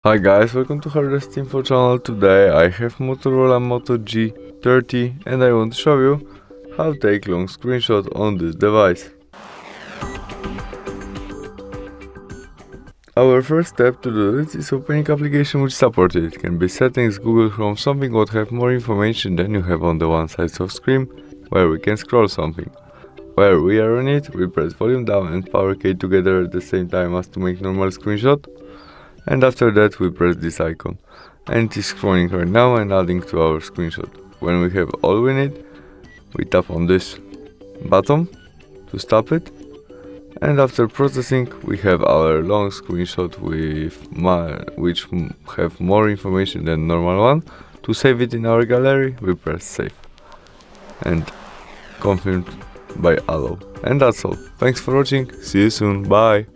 Hi guys, welcome to HardReset.Info channel. Today I have Motorola Moto G30 and I want to show you how to take long screenshot on this device. Our first step to do this is opening application which support it. It can be settings, Google Chrome, something what have more information than you have on the one side of screen, where we can scroll something. Where we are on it, we press volume down and power key together at the same time as to make normal screenshot. And after that we press this icon, and it is scrolling right now and adding to our screenshot. When we have all we need, we tap on this button to stop it, and after processing we have our long screenshot which have more information than normal one. To save it in our gallery, we press save and confirmed by allow. And that's all. Thanks for watching, see you soon, bye.